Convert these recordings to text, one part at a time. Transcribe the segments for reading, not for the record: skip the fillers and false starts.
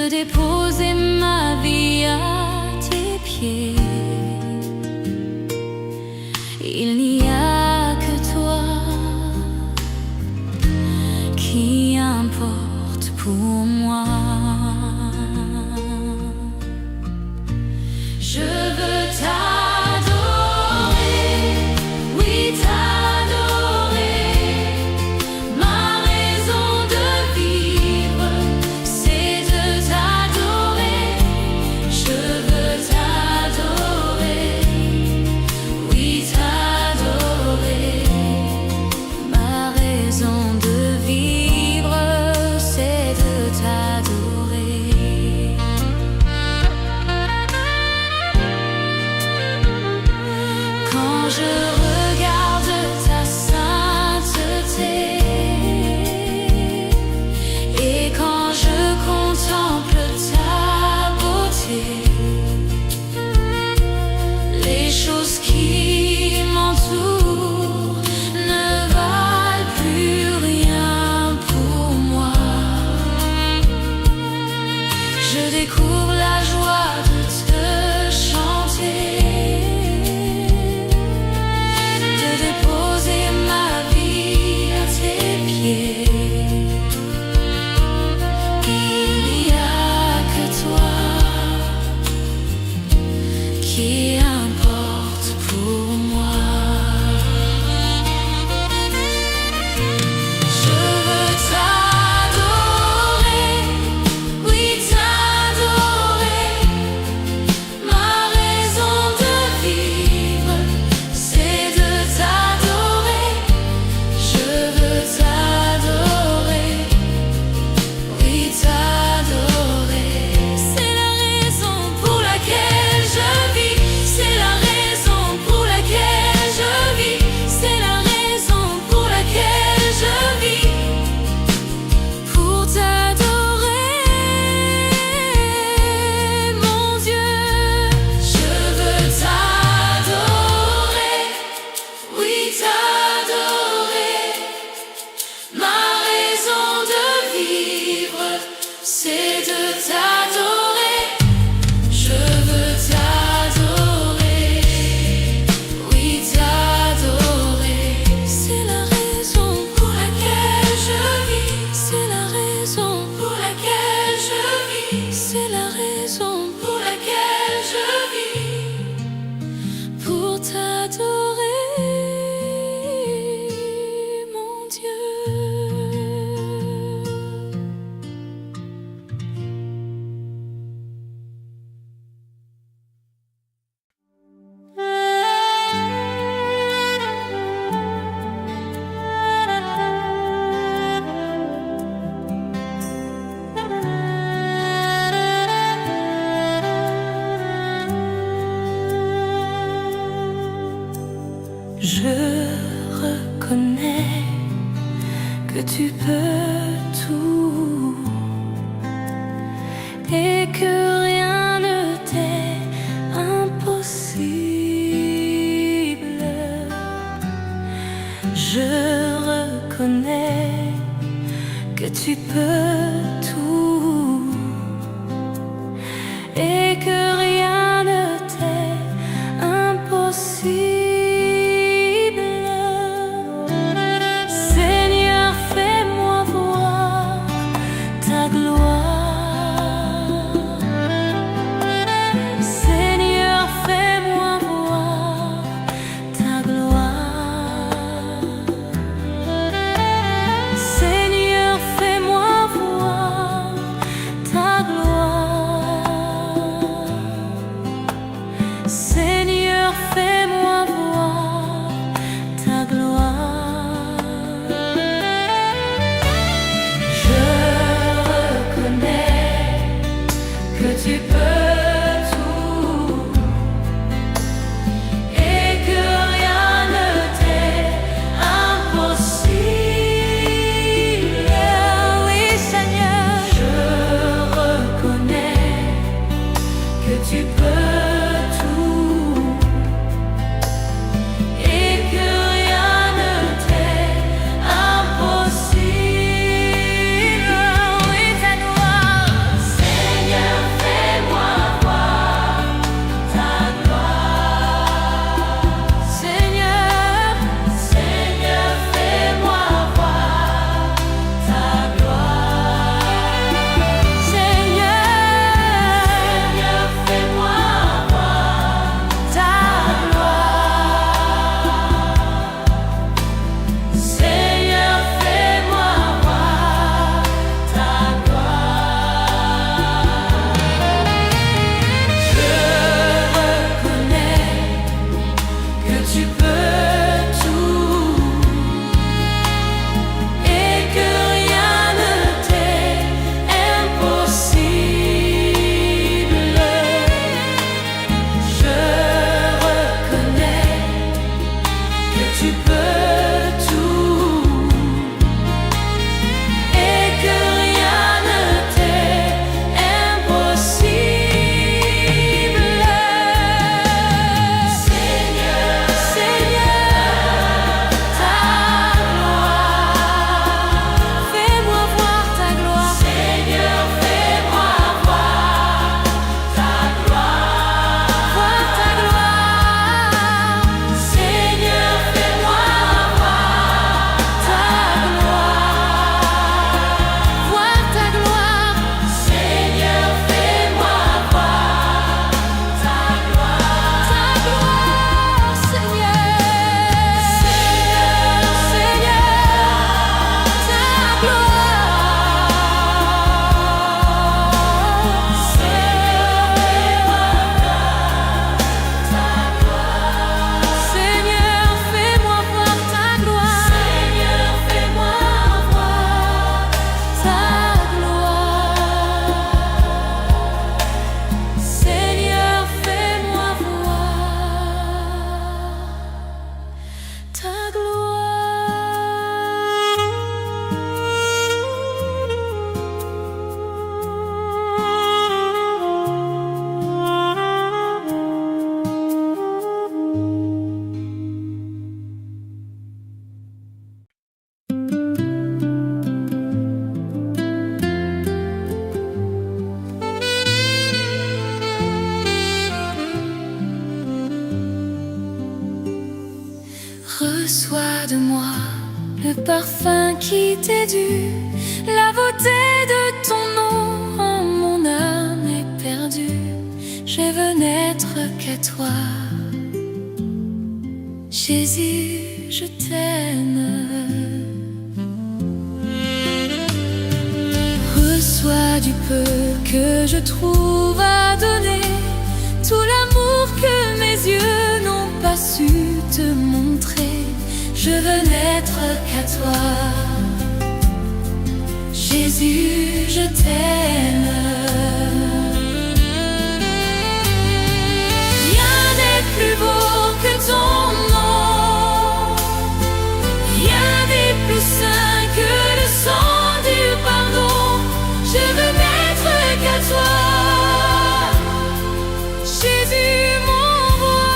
de déposer ma vie à tes pieds. Il n'y a que toi qui importe pour moi. Je veux t'adorer, oui t'adorer. Ma raison de vivre, c'est de t'adorer. Je veux t'adorer, oui t'adorer. Ma raison de vivre, c'est de t'adorer. Quand je regarde ta sainteté et quand je contemple ta beauté, les choses qui m'entourent ne valent plus rien pour moi. Je découvre la joie de te chanter, de déposer ma vie à tes pieds. Il n'y a que toi qui importe pour moi. Je veux t'adorer, oui t'adorer. Ma raison de vivre, c'est de t'adorer. Je veux t'adorer, oui t'adorer. C'est la raison pour laquelle je vis. C'est la raison pour laquelle je vis. C'est la raison pour laquelle je vis. Pour t'adorer, mon Dieu. Je veux t'adorer, oui t'adorer. Ma raison de vivre, c'est de t'adorer. Je veux t'adorer, oui t'adorer. C'est la raison pour laquelle je vis. C'est la raison pour laquelle je vis. C'est la raison pour laquelle je vis. Pour t'adorer, mon Dieu. Je reconnais que tu peux tout et que rien ne t'est impossible. Je reconnais que tu peux tout et que rien ne t'est impossible. Seigneur, fais-moi voir séduit. La beauté de ton nom en mon âme est perdue. Je veux n'être qu'à toi. Jésus, je t'aime. Reçois du peu que je trouve à donner, tout l'amour que mes yeux n'ont pas su te montrer. Je veux n'être qu'à toi. Jésus, je t'aime. Rien n'est plus beau que ton nom. Rien n'est plus saint que le sang du pardon. Je veux n'être qu'à toi. Jésus, mon roi.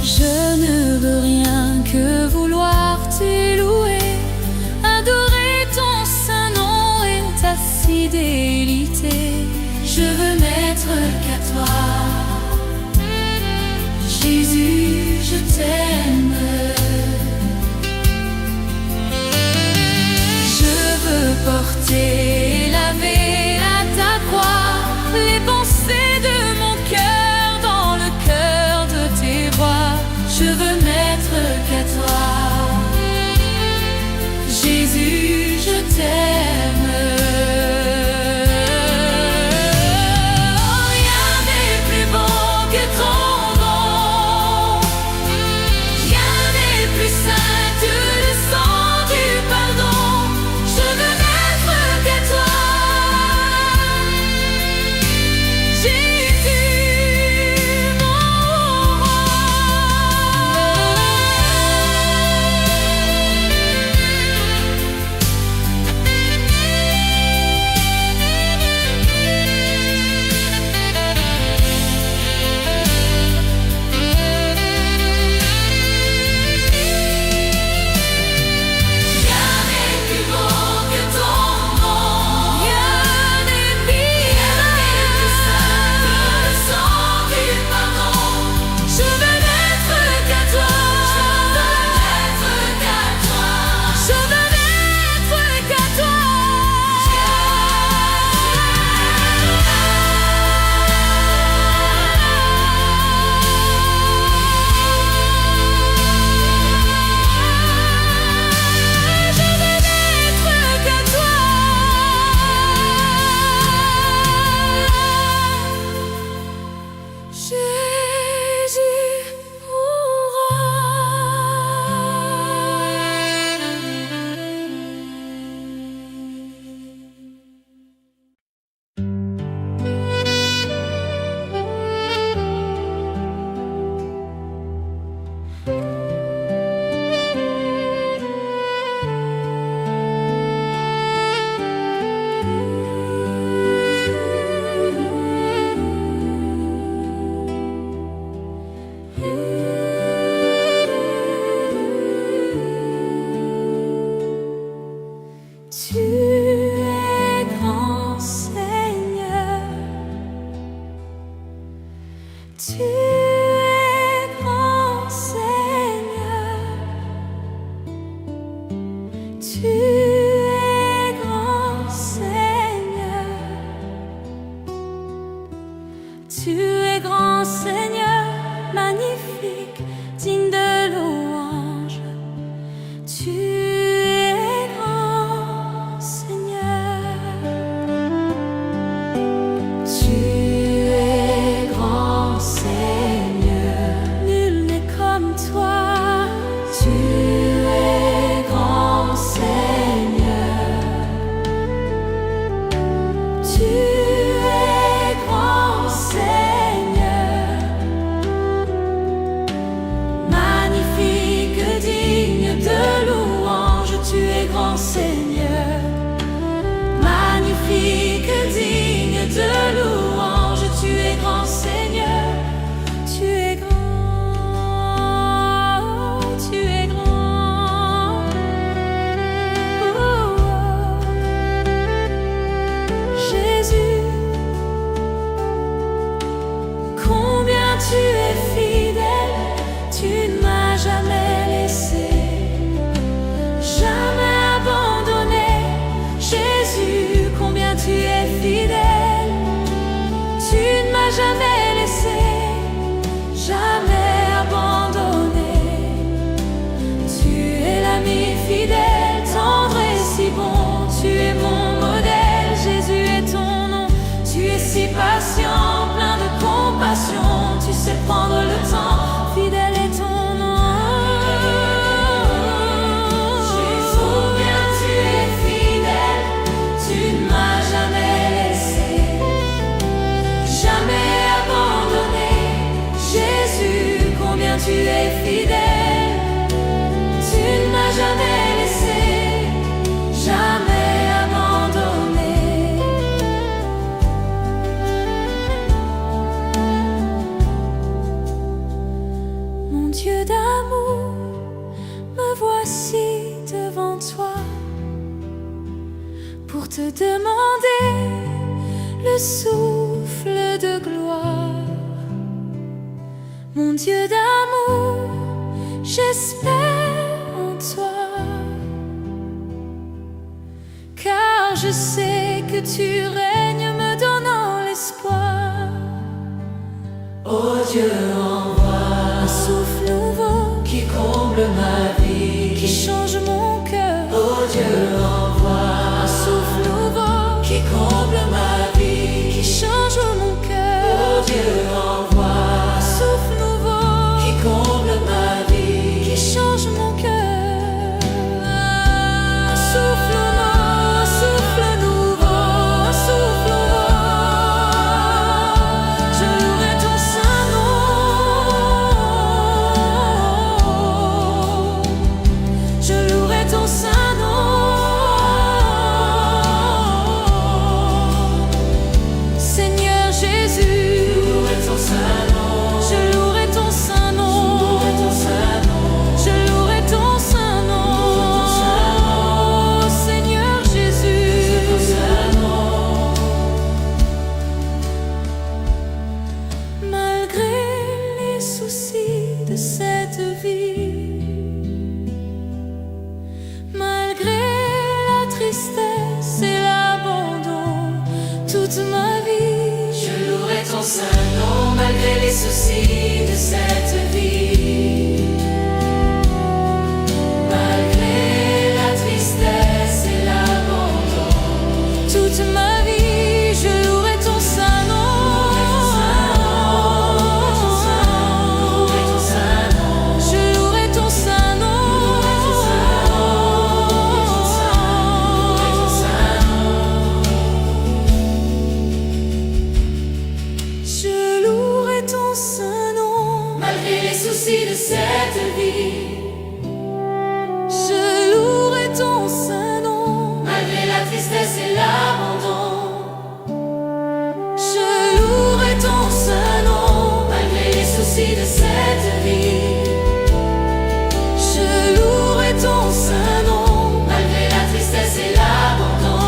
Je ne veux rien que vouloir te louer, adorer ton saint nom et ta fidélité. Je veux n'être qu'à toi. Jésus, je t'aime. Je veux porter et laver à ta croix les pensées de mon cœur dans le cœur de tes voix. Je veux n'être qu'à toi. Jésus, je t'aime. Rien n'est plus beau que ton nom. Rien n'est plus saint que le sang du pardon. Je veux n'être qu'à toi. Jésus, mon roi. Rien n'est plus beau que ton nom. Rien n'est plus saint que le sang du pardon. Je veux n'être qu'à toi. Je veux n'être qu'à toi. Je veux n'être qu'à toi. Jésus, mon roi. Tu es grand Seigneur. Tu es grand Seigneur. es fidèle, tu ne m'as jamais laissé, jamais abandonné. Mon Dieu d'amour, me voici devant toi pour te demander le souffle de gloire. Mon Dieu d'amour, j'espère en toi, car je sais que tu règnes me donnant l'espoir. Oh Dieu, envoie Un souffle nouveau qui comble ma vie, qui change mon cœur. Oh Dieu, envoie Un souffle nouveau qui comble ma vie, qui change mon cœur. Oh Dieu, envoie Un souffle nouveau qui comble ma vie, qui change mon cœur. Un souffle nouveau, un souffle nouveau, un souffle nouveau. Je louerai ton saint nom. Je louerai ton saint nom. Seigneur Jésus, louerai ton saint nom, je louerai ton saint nom. louerai ton saint nom, Je louerai ton saint nom, Seigneur Jésus. ton saint nom. Malgré les soucis de cette vie, malgré la tristesse et l'abandon, toute ma vie, Je louerai ton saint nom malgré les soucis de cette vie. Malgré la tristesse et l'abandon, toute ma vie, je louerai ton saint nom. louerai ton saint nom, Je louerai ton saint nom. louerai ton saint nom. Je louerai ton saint nom. Malgré les soucis de cette vie, Je louerai ton saint nom. malgré la tristesse et l'abandon, Je louerai ton saint nom. malgré les soucis de cette vie, Je louerai ton saint nom. malgré la tristesse et l'abandon,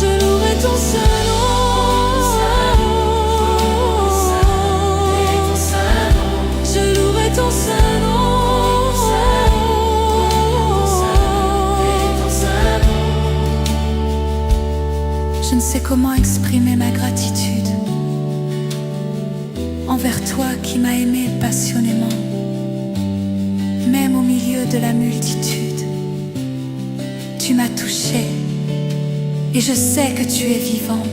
Je louerai ton saint nom. louerai ton saint nom, Je louerai ton saint nom. louerai ton saint nom. Je ne sais comment exprimer ma gratitude envers toi qui m'as aimé passionnément, même au milieu de la multitude. Tu m'as touché et je sais que tu es vivant.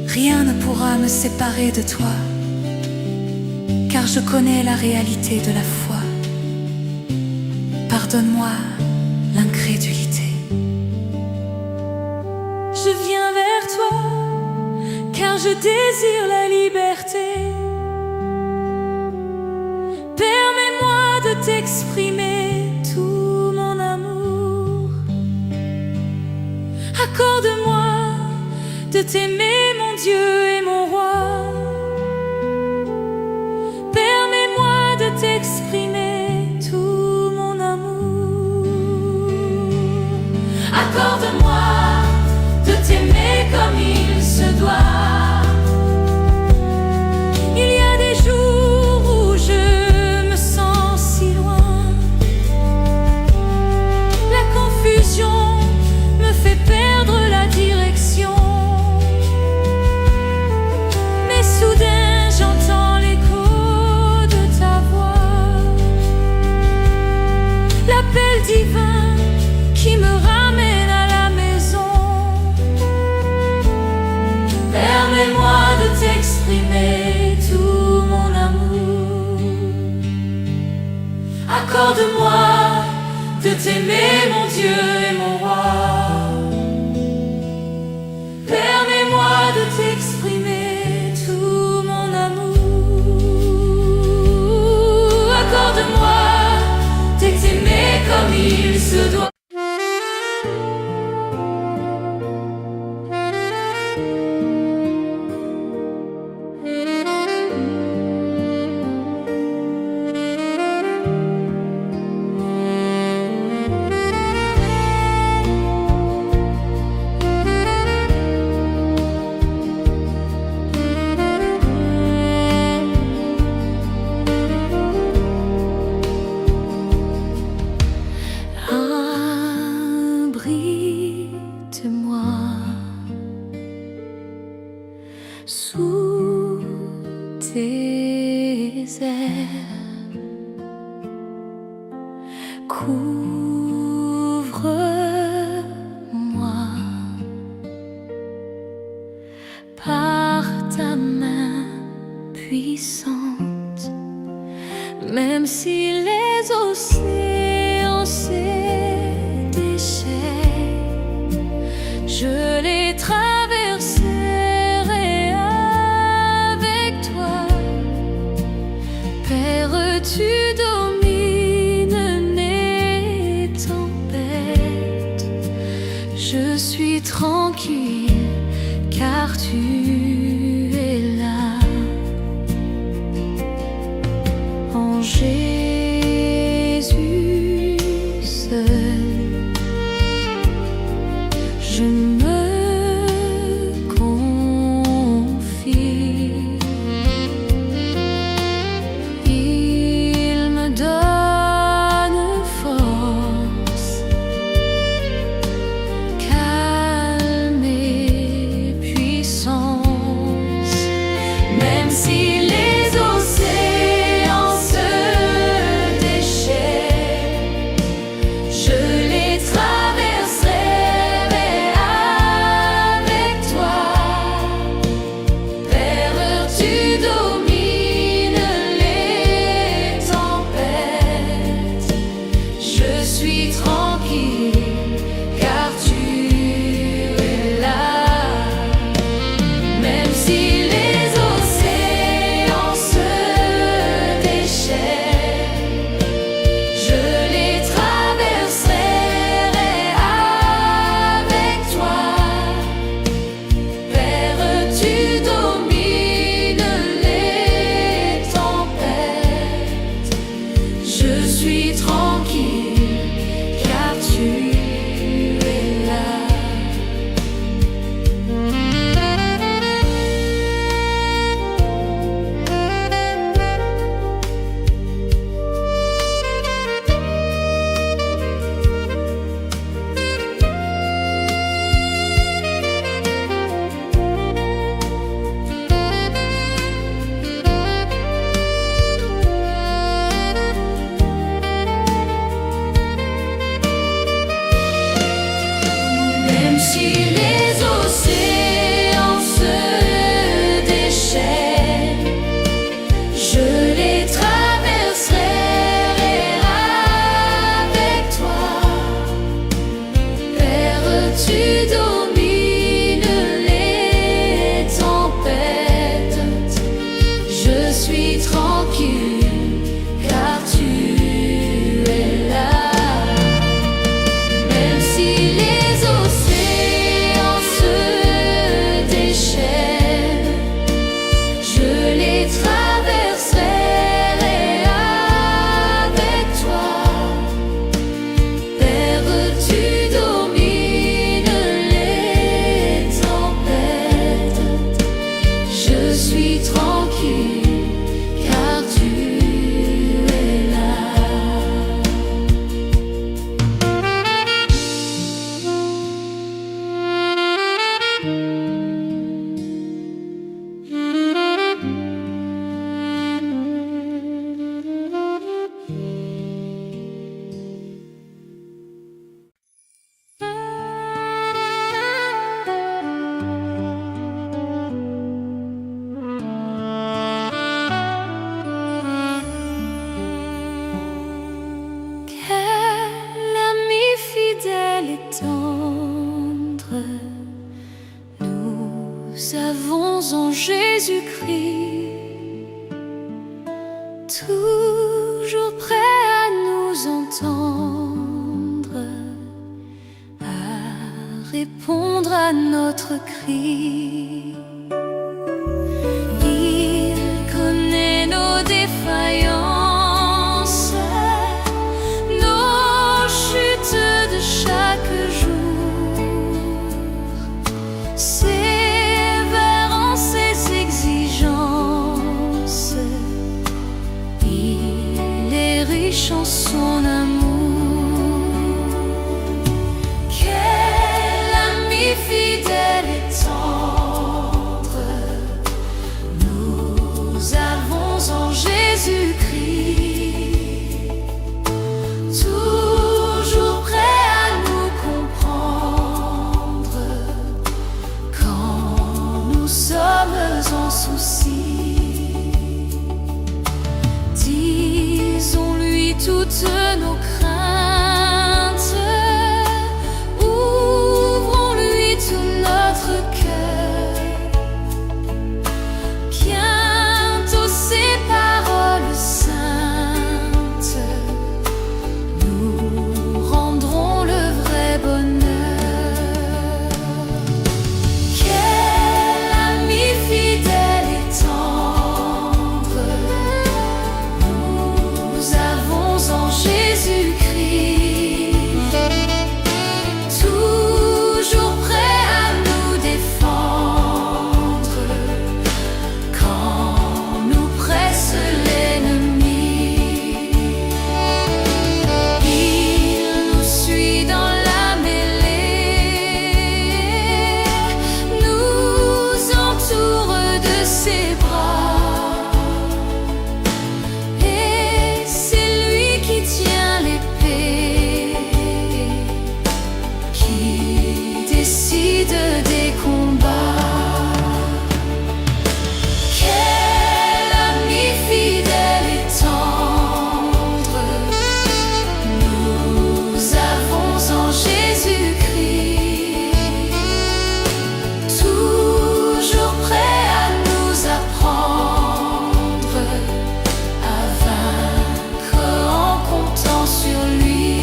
Rien ne pourra me séparer de toi, car je connais la réalité de la foi. Pardonne-moi l'incrédulité. Je viens vers toi, car je désire la liberté. Permets-moi de t'exprimer tout mon amour. Accorde-moi de t'aimer, mon Dieu et mon roi. Permets-moi de t'exprimer tout mon amour. Accorde-moi de t'aimer comme il se doit. Il y a des jours où je me sens si loin. La confusion me fait perdre la direction. Mais soudain j'entends l'écho de ta voix, l'appel divin qui me ramène à la maison. Permets-moi de t'exprimer tout mon amour. Accorde-moi de t'aimer, mon Dieu et mon roi. Permets-moi de t'exprimer Tout mon amour. Couvre-moi par ta main puissante, même si les océans se déchaînent, je les traverserai avec toi. Père, tu domines les tempêtes, je suis tranquille car tu es là. En Jésus seul, je me confie. Il me donne force, calme et puissance. Même si les océans se déchaînent, je les traverserai avec toi. Père, tu domines les tempêtes, je suis tranquille car tu es là. Même si les océans se déchaînent, je les traverserai avec toi. Père, tu domines les tempêtes, je suis tranquille car tu es là. Même si les océans se déchaînent, je les traverserai avec toi. Père, tu domines les tempêtes, je suis tranquille car tu es là. Même si les océans se déchaînent, je les traverserai avec toi. Père, tu domines les tempêtes, je suis tranquille car tu es là. Quel ami fidèle et tendre nous avons en Jésus-Christ, toujours prêt à nous entendre, à répondre à notre cri. Il connaît nos défaillances, nos chutes de chaque jour, sévère en ses exigences. Il est riche en son amour. Quel ami fidèle et tendre nous avons en Jésus. toutes nos craintes. Ouvrons-lui tout notre cœur. Bientôt ses paroles saintes nous rendront le vrai bonheur. Quel ami fidèle et tendre nous avons en Jésus-Christ, toujours prêt à nous défendre quand nous presse l'ennemi. Il nous suit dans la mêlée, nous entoure de ses bras, et c'est lui qui tient l'épée, qui décide des combats. Quel ami fidèle et tendre nous avons en Jésus-Christ, toujours prêt à nous apprendre à vaincre en comptant sur lui.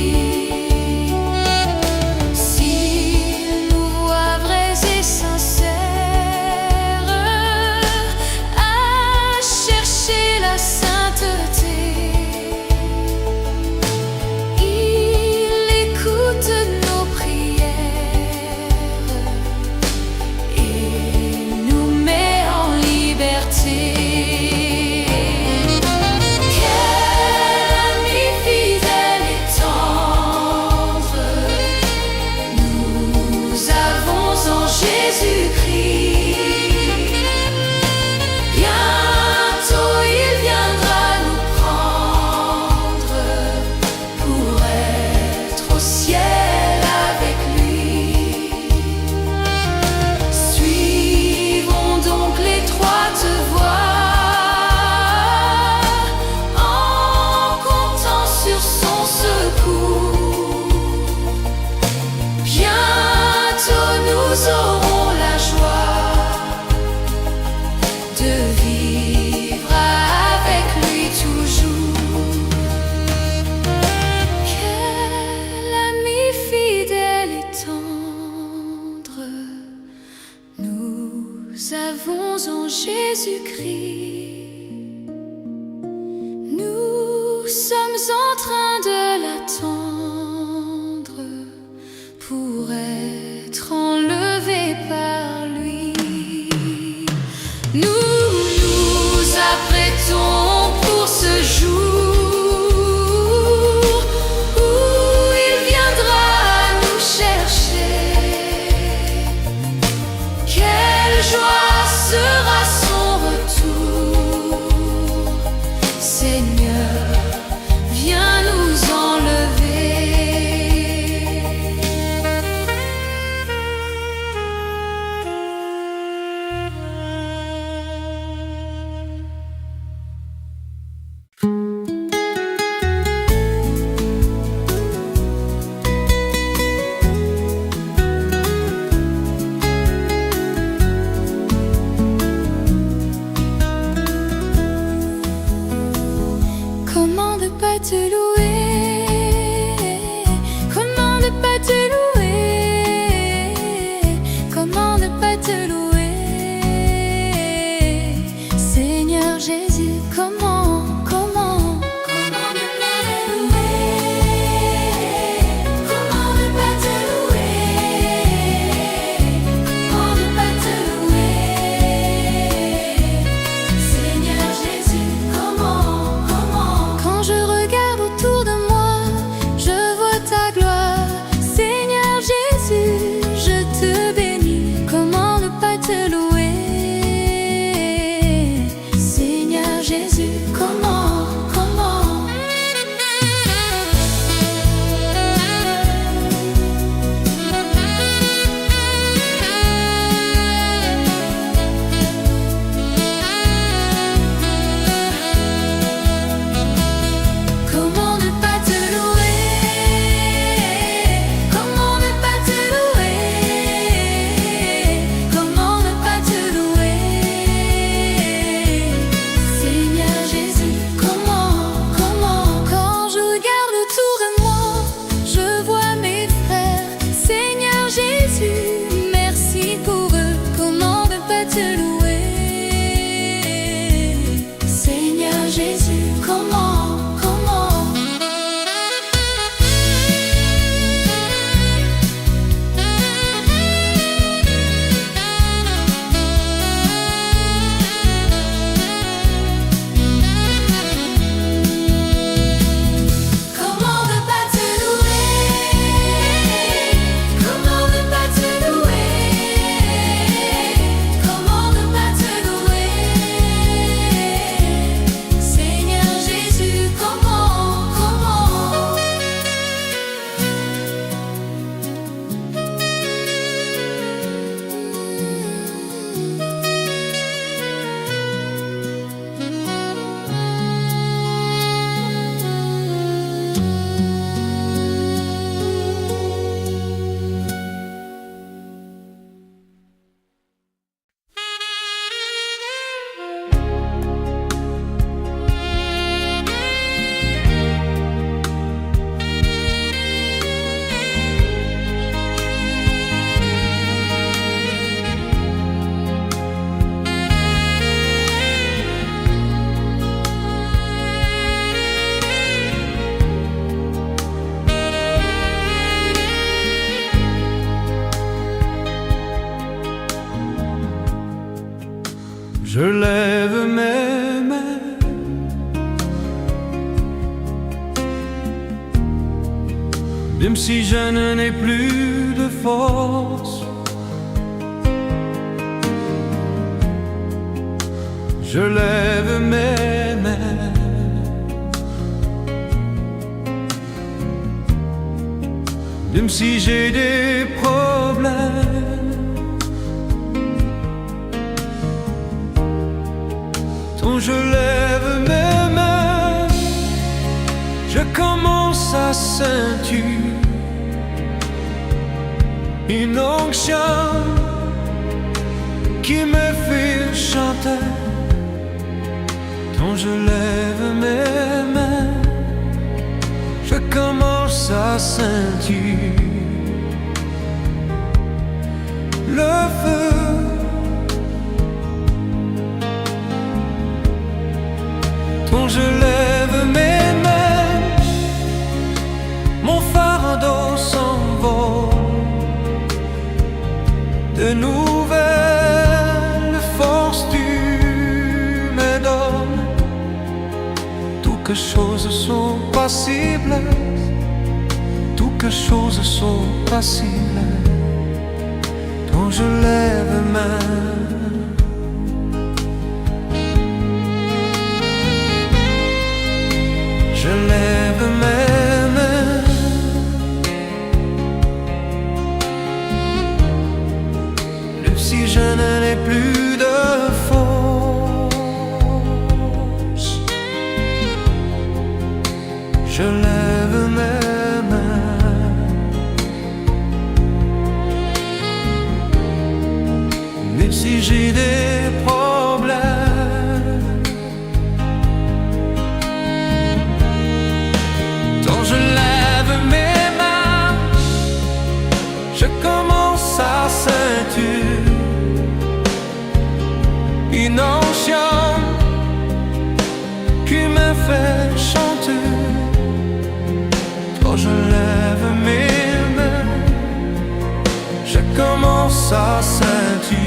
S'il nous voit vrais et sincères à chercher la sainteté, il écoute nos prières et nous met en liberté. Quel ami fidèle et tendre nous avons en Jésus-Christ. Bientôt il viendra nous prendre pour être au ciel avec lui. Suivons donc l'étroite voie en comptant sur son secours. Bientôt nous aurons la joie de vivre avec lui toujours. Quel ami fidèle et tendre nous avons en Jésus-Christ. Nous sommes en train de l'attendre pour être enlevés par lui. Nous nous apprêtons pour ce jour où il viendra nous chercher. Quelle joie sera son retour. Seigneur, viens nous enlever. Comment ne pas te louer? Comment ne pas te louer? Comment ne pas te louer? Seigneur Jésus, comment ne pas te louer? Comment ne pas te louer? Comment ne pas te louer? Seigneur Jésus, comment? Quand je regarde autour Même si je n'ai plus de force, je lève mes mains. Même si j'ai des problèmes, quand je lève mes mains, je commence à sentir une onction qui me fait chanter. Quand je lève mes mains, je commence à sentir le feu. Quand je lève mes mains, mon fardeau s'envole. De nouvelles forces tu me donnes. Toutes choses sont possibles, toutes choses sont possibles. Quand je lève ma main, je lève mes mains. Même si je n'ai plus de force, je lève mes mains. Même si j'ai des problèmes, quand je lève mes mains, je commence à sentir une onction qui me fait chanter. Quand je lève mes mains, je commence à sentir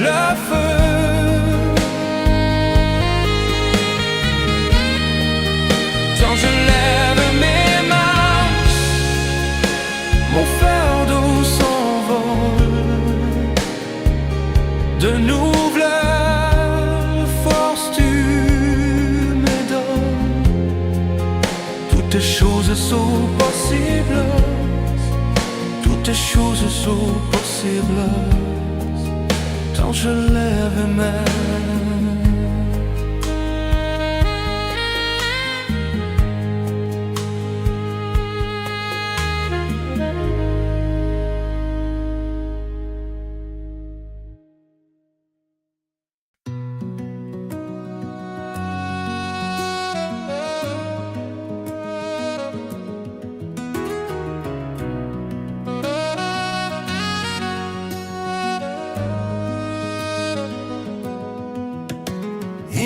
le feu. Quand je lève mes mains, mon fardeau s'envole. De nouvelles forces tu me donnes. Toutes choses sont possibles, toutes choses sont possibles. Quand je lève mes mains.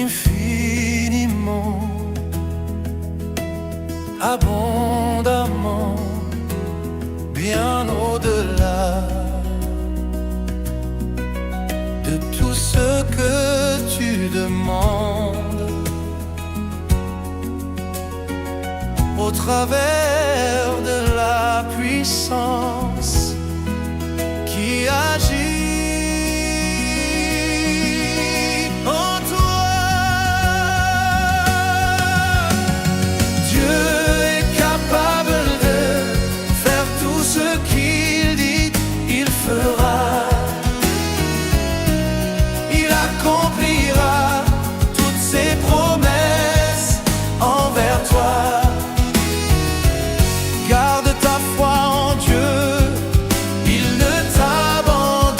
Infiniment, abondamment, bien au-delà de tout ce que tu demandes, au travers de la puissance qui agit. Garde ta foi en Dieu, il ne t'abandonnera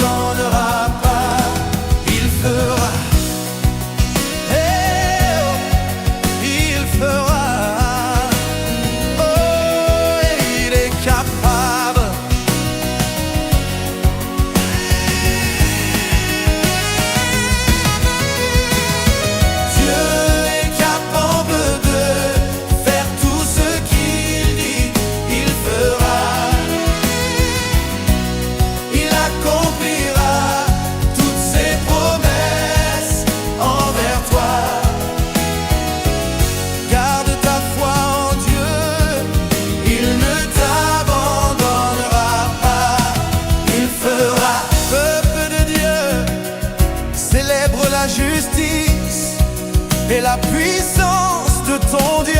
et la puissance de ton Dieu.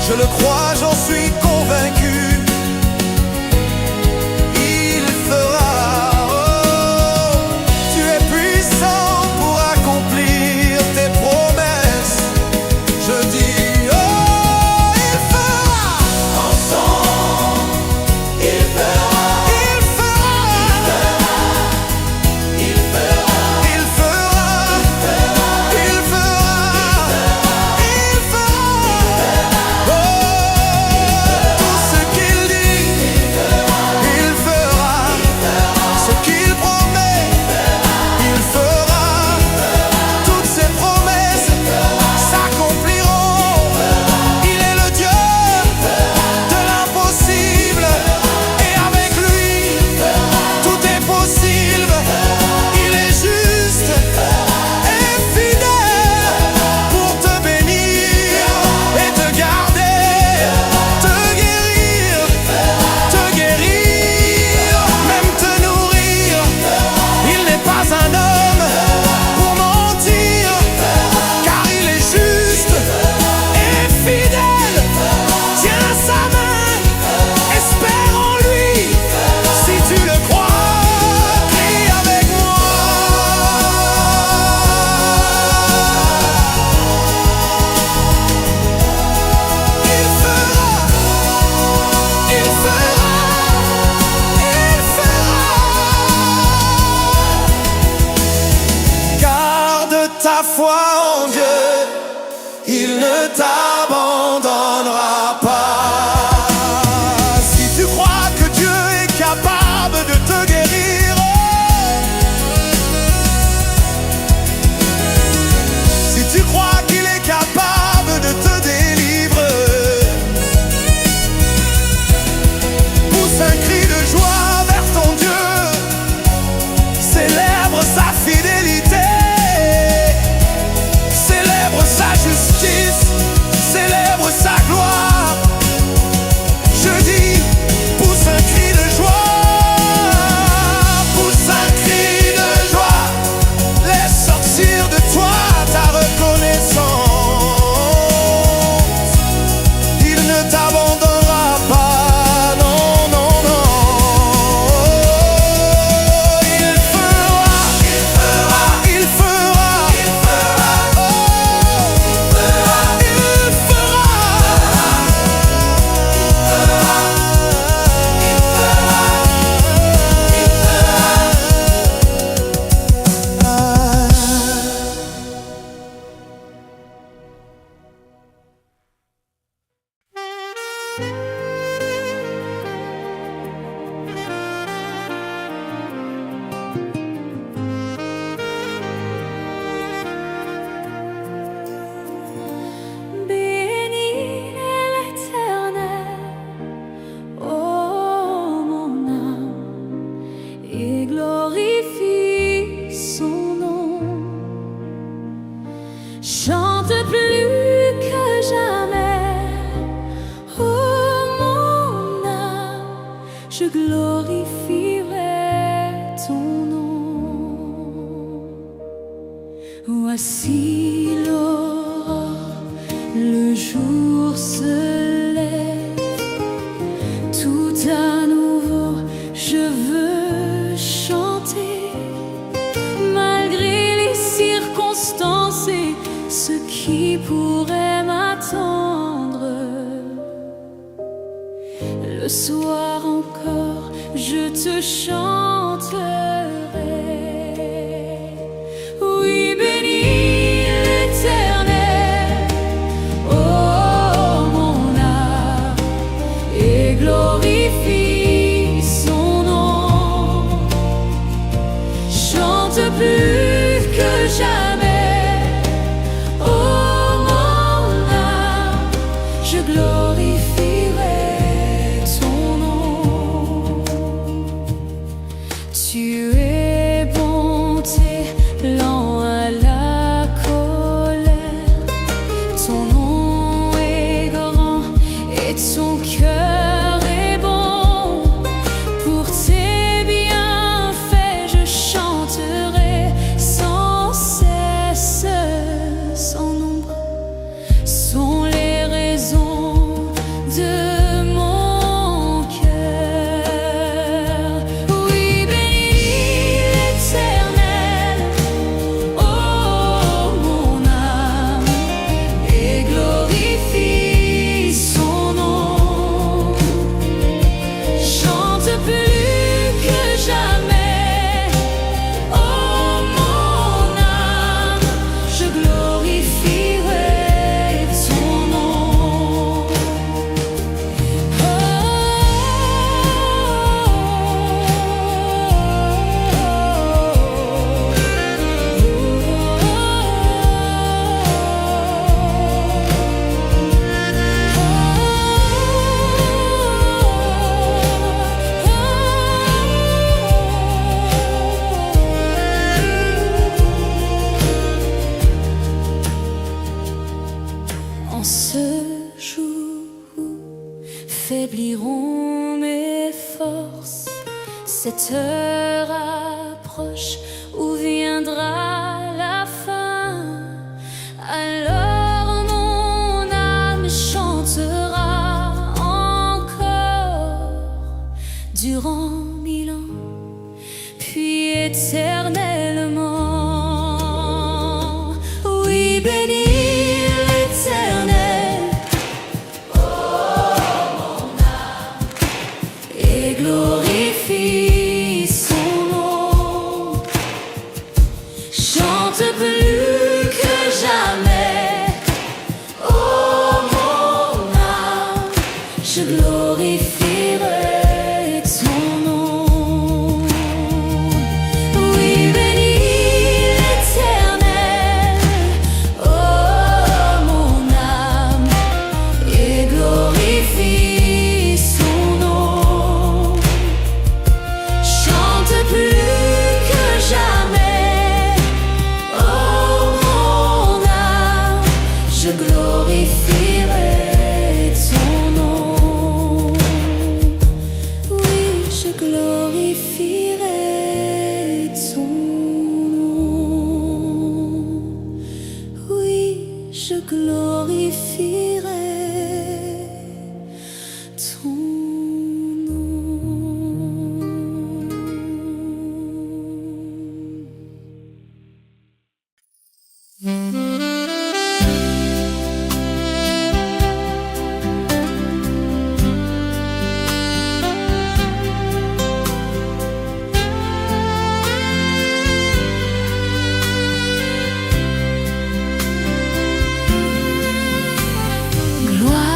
Je le crois, j'en suis convaincu. Il fera. Oh, tu es puissant pour accomplir tes promesses. Je dis, oh, il fera. Ensemble, il fera. Il fera. Il fera. Il fera. Il fera. Il fera. Tout ce qu'il dit, il fera. Ce qu'il promet, il fera. Toutes ses promesses s'accompliront. Il est le Dieu de l'impossible, et avec lui tout est possible. Il est juste et fidèle pour te bénir et te garder, te guérir, même te nourrir. Il n'est pas un homme pour mentir, car il est juste et fidèle. Tiens sa main, espère en lui. Si tu le crois, crie avec moi. Il fera, il fera, il fera. Garde ta foi en Dieu, il ne t'abandonnera pas. Si tu crois que Dieu est capable de te guérir, si tu crois qu'il est capable de te délivrer, pousse un cri de joie vers ton Dieu, célèbre sa fidélité, célèbre sa justice, célèbre sa gloire. Je dis, pousse un cri de joie, pousse un cri de joie, laisse sortir de toi ta reconnaissance. Il ne t'abandonnera pas, non, non, non. Il fera, il fera, il fera, il fera, oh, il fera, Bénis l'Éternel, ô mon âme, et glorifie son nom. Chante plus que jamais, ô mon âme, je glorifierai ton nom. Voici l'aurore, le jour se lève, tout à nouveau je veux chanter, malgré les circonstances et ce qui pourrait m'attendre. Le soir encore, je te chanterai. Oui, bénis l'Éternel, ô mon glorifierai ton nom. Tu es bonté, lent à la colère. Ton nom est grand et ton cœur est bon. Pour tes bienfaits, je chanterai sans cesse. Sans nombre sont les raisons de mon cœur. Oui, bénis l'Éternel, oh mon âme, et glorifie son nom. Chante plus que jamais, oh mon âme, je glorifierai ton nom. En ce jour où faibliront mes forces, cette heure approche où viendra la fin. Alors mon âme chantera encore durant 1000 ans, puis éternellement. Oui, bénis l'Éternel, et glorifie son nom. Chante plus que jamais, oh mon âme, je glorifierai ton nom. Oui, bénis l'Éternel, oh mon âme, et glorifie son nom. Chante plus que jamais, oh mon âme, je glorifierai ton nom. Oui, je glorifierai ton nom. Oui, je glorifierai ton nom. Gloire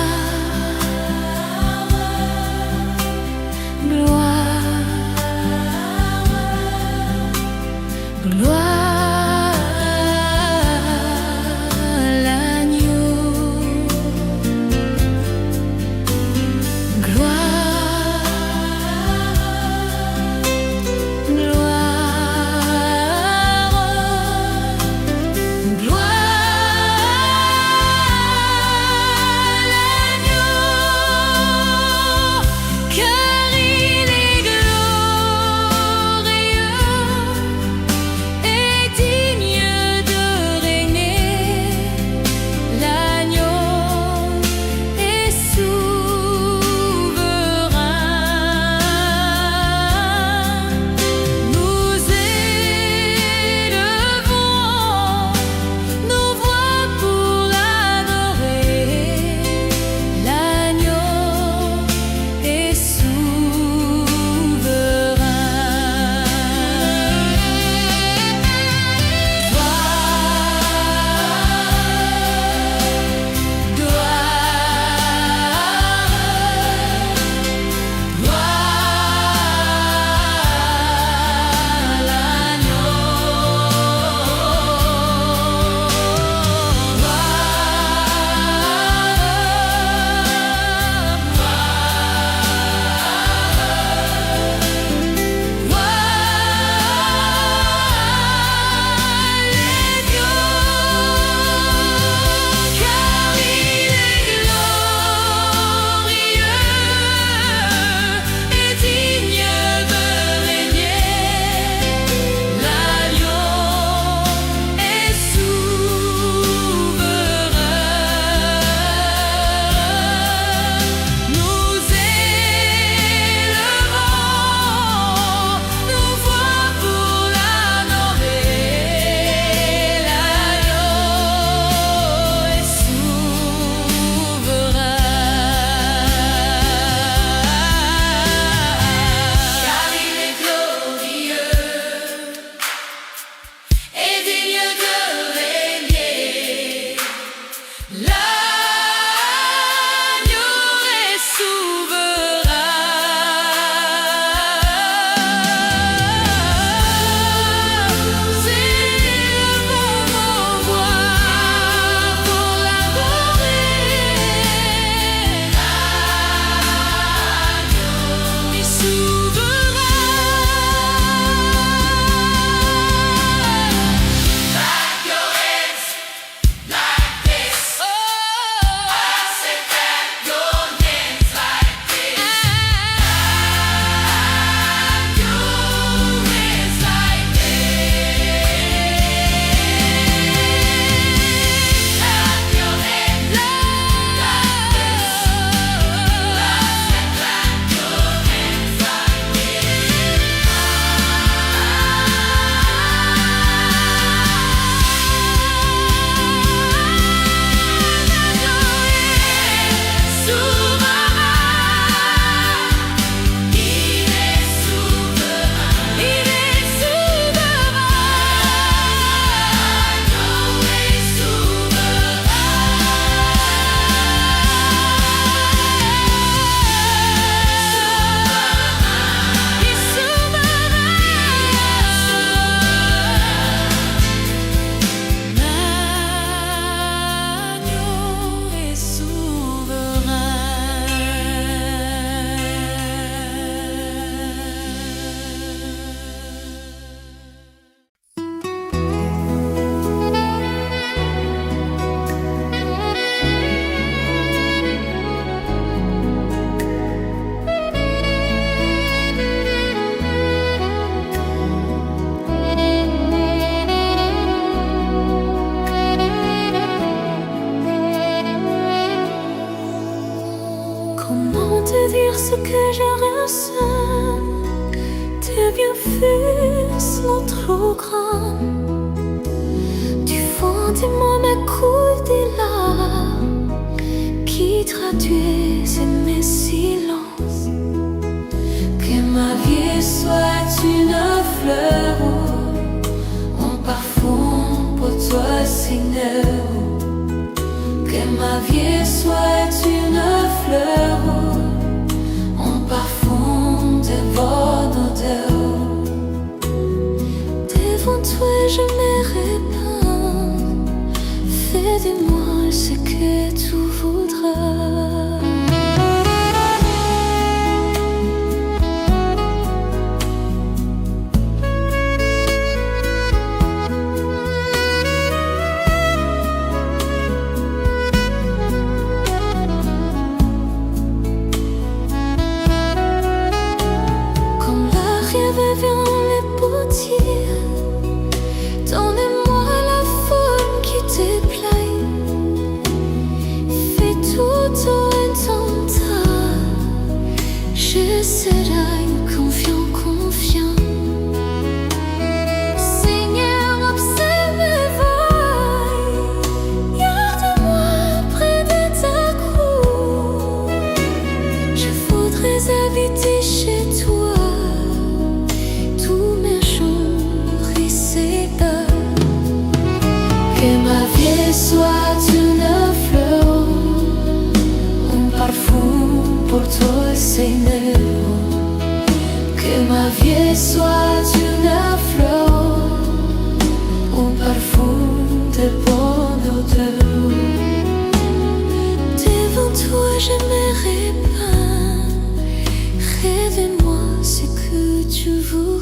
Comment te dire ce que je ressens? Tes bienfaits sont trop grands. Du fond de moi m'écoulent des larmes qui traduisent mes silences. Que ma vie soit une fleur, un parfum pour toi, Seigneur. Que ma vie soit une fleur, un parfum de bonne odeur. Devant toi je me répands. Fais de moi ce que tu voudras. Donnez-moi la forme qui te plaît. Fais tout en ton temps. Je serai confiant, confiant. Seigneur, observe mes voies. Garde-moi près de ta croix. Je voudrais habiter chez toi. Que ma vie soit une fleur, un parfum pour toi, Seigneur. Que ma vie soit une fleur, un parfum de bonne odeur. Devant toi je me répands. Révèle-moi ce que tu voudrais.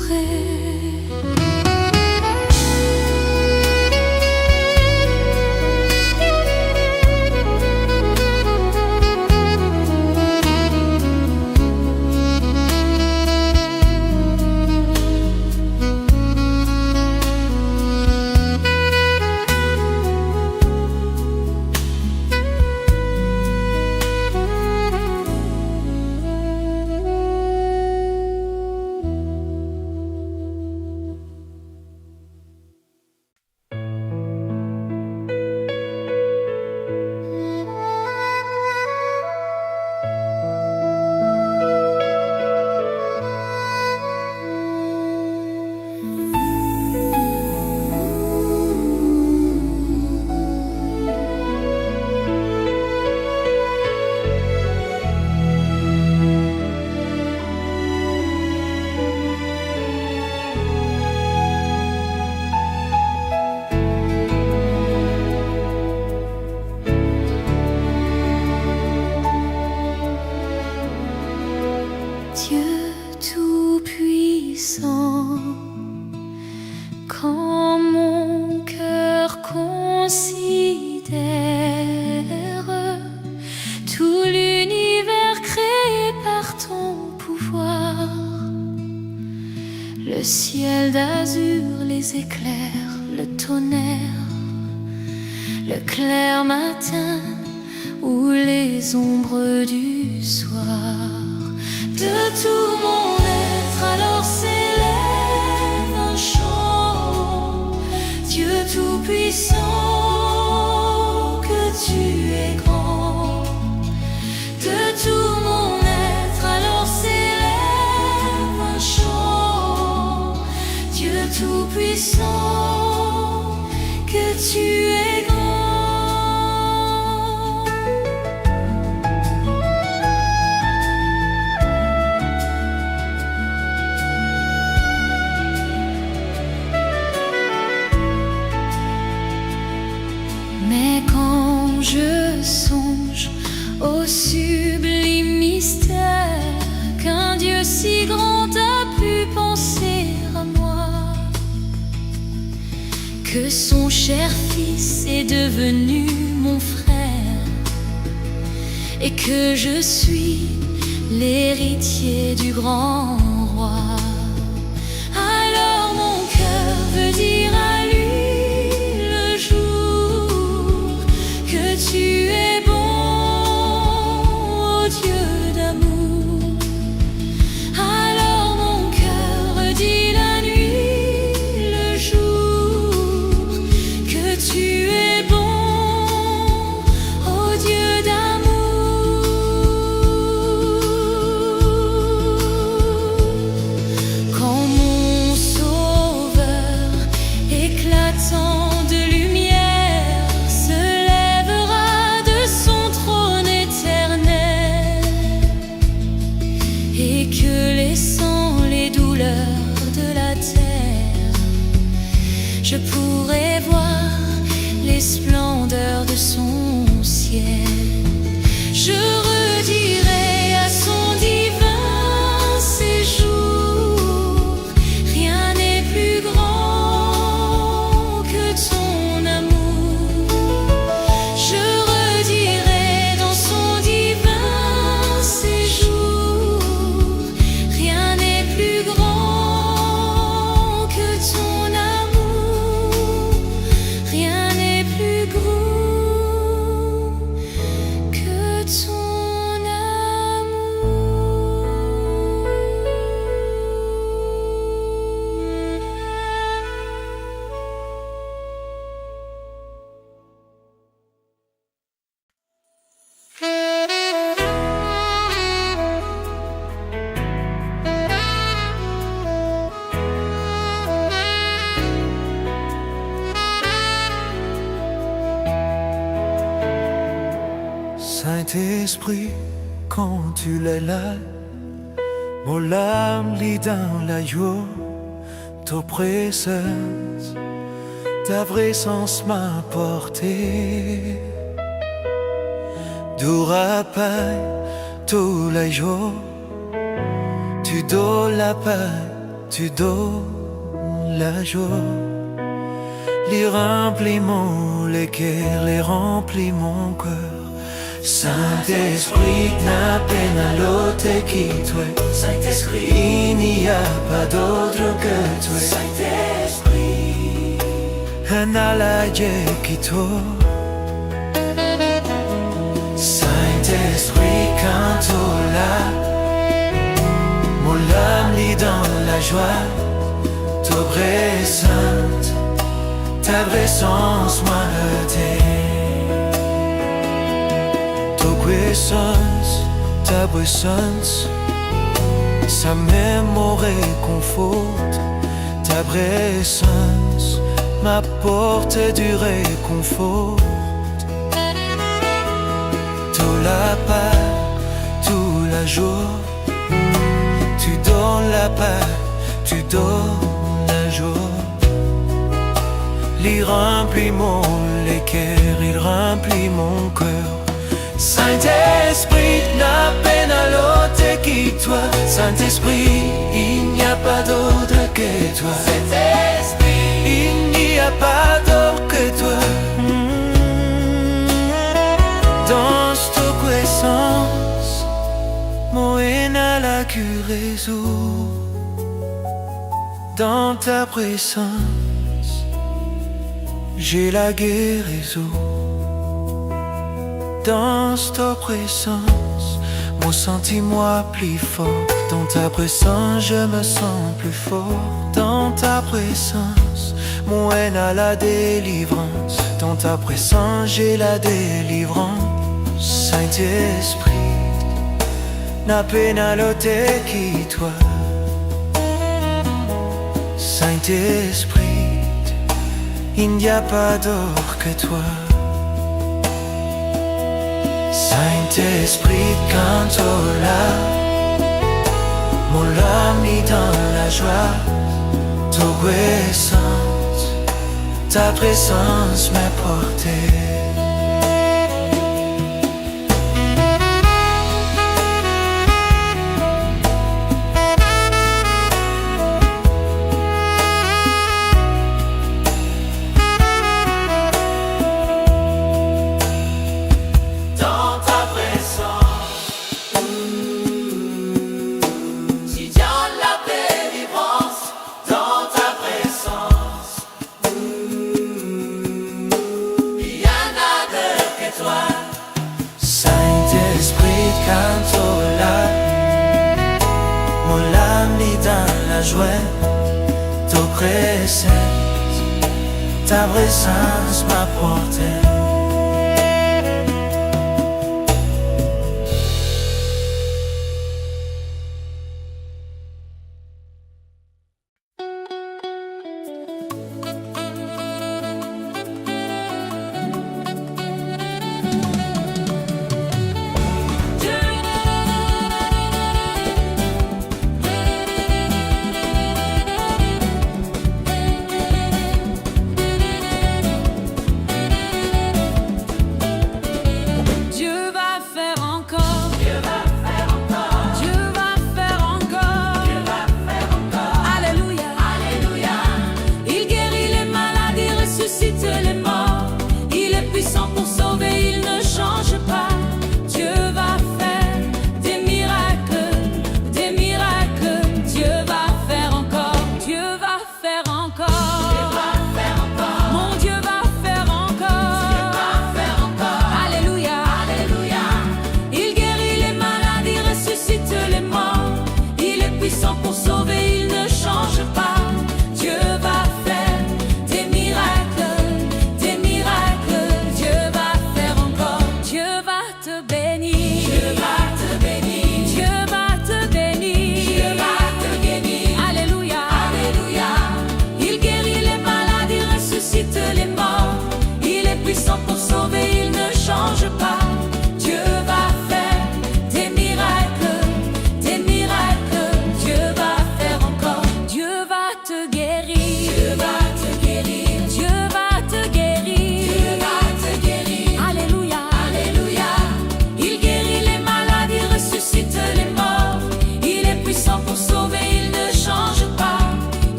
Dieu tout-puissant, quand mon cœur considère tout l'univers créé par ton pouvoir, le ciel d'azur, les éclairs, le tonnerre, le clair matin ou les ombres du soir. De tout mon être alors s'élève un chant. Dieu tout-puissant, que tu es grand. De tout mon être alors s'élève un chant. Dieu tout-puissant, que tu es grand. Mais quand je songe au sublime mystère qu'un Dieu si grand a pu penser à moi, que son cher fils est devenu mon frère et que je suis l'héritier du grand roi, alors mon cœur veut dire à lui le jour que tu es bon, oh Dieu couleurs de la terre. Je pourrais voir les splendeurs de son ciel. Je redirai à son divin séjour, rien n'est plus grand que ton amour. Je redirai dans son divin séjour, rien n'est plus grand que ton amour. Rien n'est plus grand que ton amour. Saint-Esprit, quand tu l'es là, mon âme lit dans la joie, ta présence, ta présence m'a porté. Du rappel tous les jours, tu donnes la paix, tu donnes la joie. Les remplis les cœurs, les remplis mon cœur. Saint-Esprit, n'a peine à l'autre qui toi. Saint-Esprit, il n'y a pas d'autre que toi. Saint-Esprit, un allié qui toi. Saint-Esprit, quand tu l'as, mon âme lit dans la joie. Ta présence m'a aidé. Ta présence, ça même me réconforte. Ta présence m'apporte du réconfort. Tout la paix, tout la joie, tu donnes la paix, tu donnes la joie. Il remplit les cœurs, il remplit mon cœur. Saint-Esprit, n'a peine à l'autre qui toi. Saint-Esprit, il n'y a pas d'autre que toi. Saint-Esprit, il n'y a pas d'autre que toi. Dans ta puissance, mon haine à la guérison. Dans ta présence, j'ai la guérison. Dans ta présence, mon sentiment plus fort. Dans ta présence, je me sens plus fort. Dans ta présence, mon haine a la délivrance. Dans ta présence, j'ai la délivrance. Saint-Esprit, n'a peine à l'ôter qui toi. Saint-Esprit, il n'y a pas d'autre que toi. Saint-Esprit, quand tu là, mon âme est dans la joie. Ta présence m'a porté. Ta présence m'a porté.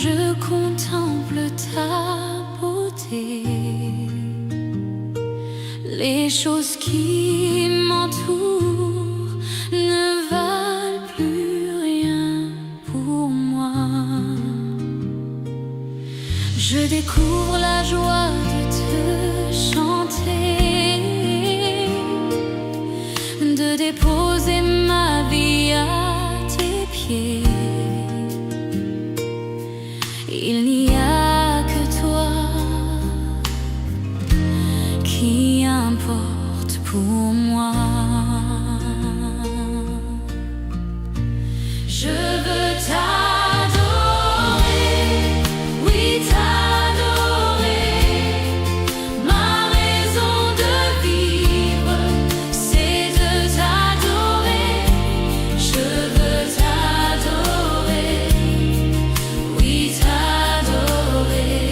je contemple ta beauté, les choses qui m'entourent ne valent plus rien pour moi. Je découvre la joie de te chanter, de déposer ma vie à tes pieds. Il n'y a que toi qui importe pour moi. Je veux t'adorer, oui t'adorer. Ma raison de vivre, c'est de t'adorer. Je veux t'adorer, oui t'adorer.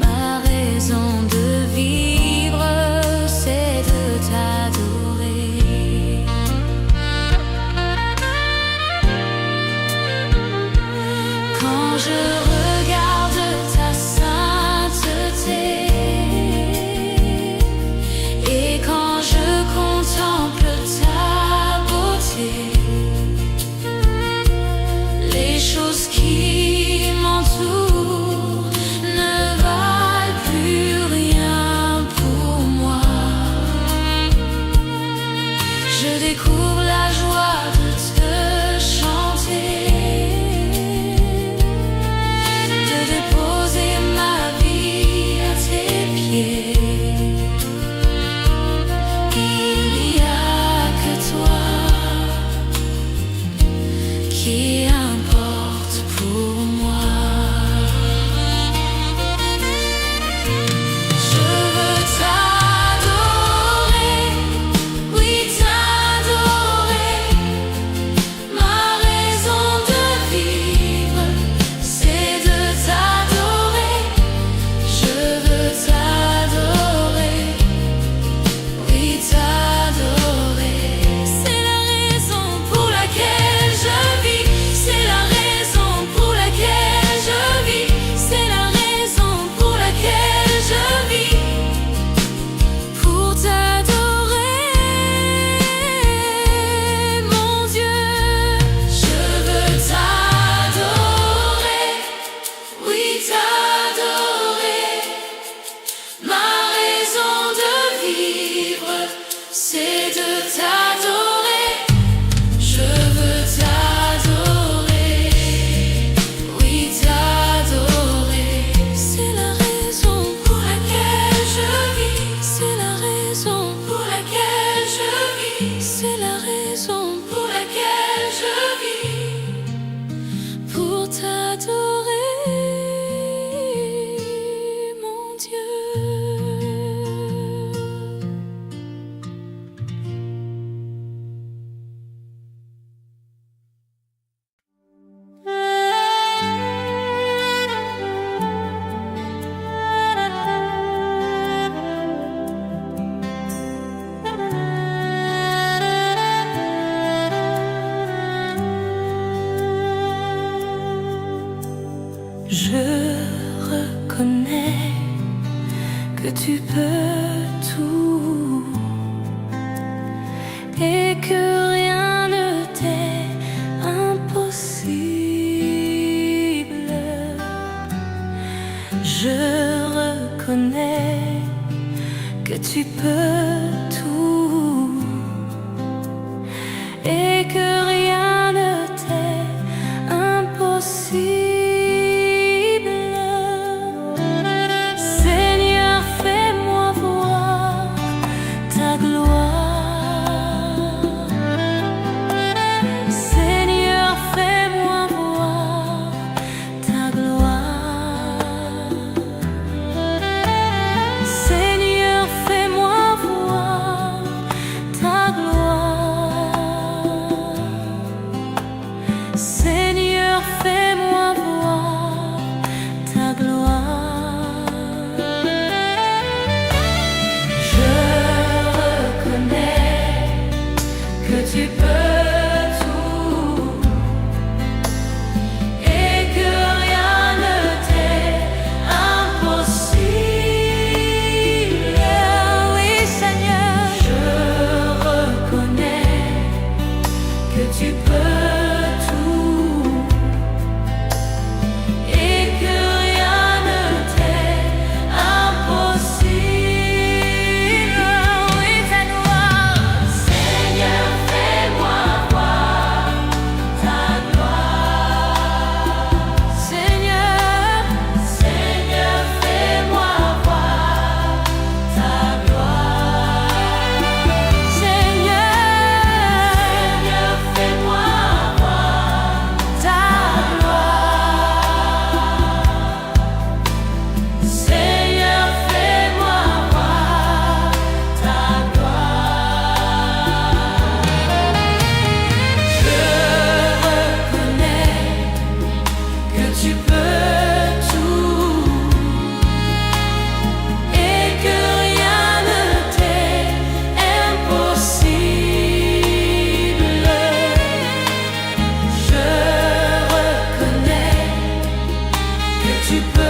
Ma raison de vivre, c'est de t'adorer. Quand je regarde ta sainteté et quand je contemple ta beauté, les choses qui m'entourent ne valent plus rien pour moi. Je découvre la joie de te chanter, de déposer ma vie à tes pieds. Il n'y a que toi qui importe pour moi. Je veux t'adorer, oui t'adorer. Ma raison de vivre, c'est de t'adorer. Je veux t'adorer, oui t'adorer. C'est la raison pour laquelle je vis. C'est la raison pour laquelle je vis. C'est la raison pour laquelle je vis. Pour t'adorer, mon Dieu. Je veux t'adorer, oui t'adorer. Ma raison de vivre, c'est de t'adorer. Je veux t'adorer, oui t'adorer. C'est la raison pour laquelle je vis. C'est la raison pour laquelle je vis. C'est la raison pour laquelle je vis. Pour t'adorer, mon Dieu. Je reconnais que tu peux tout et que rien ne t'est impossible. Je reconnais que tu peux tout et que rien ne t'est impossible. Seigneur, fais-moi voir ta gloire. Seigneur, fais-moi voir ta gloire. Seigneur, fais-moi voir tu peux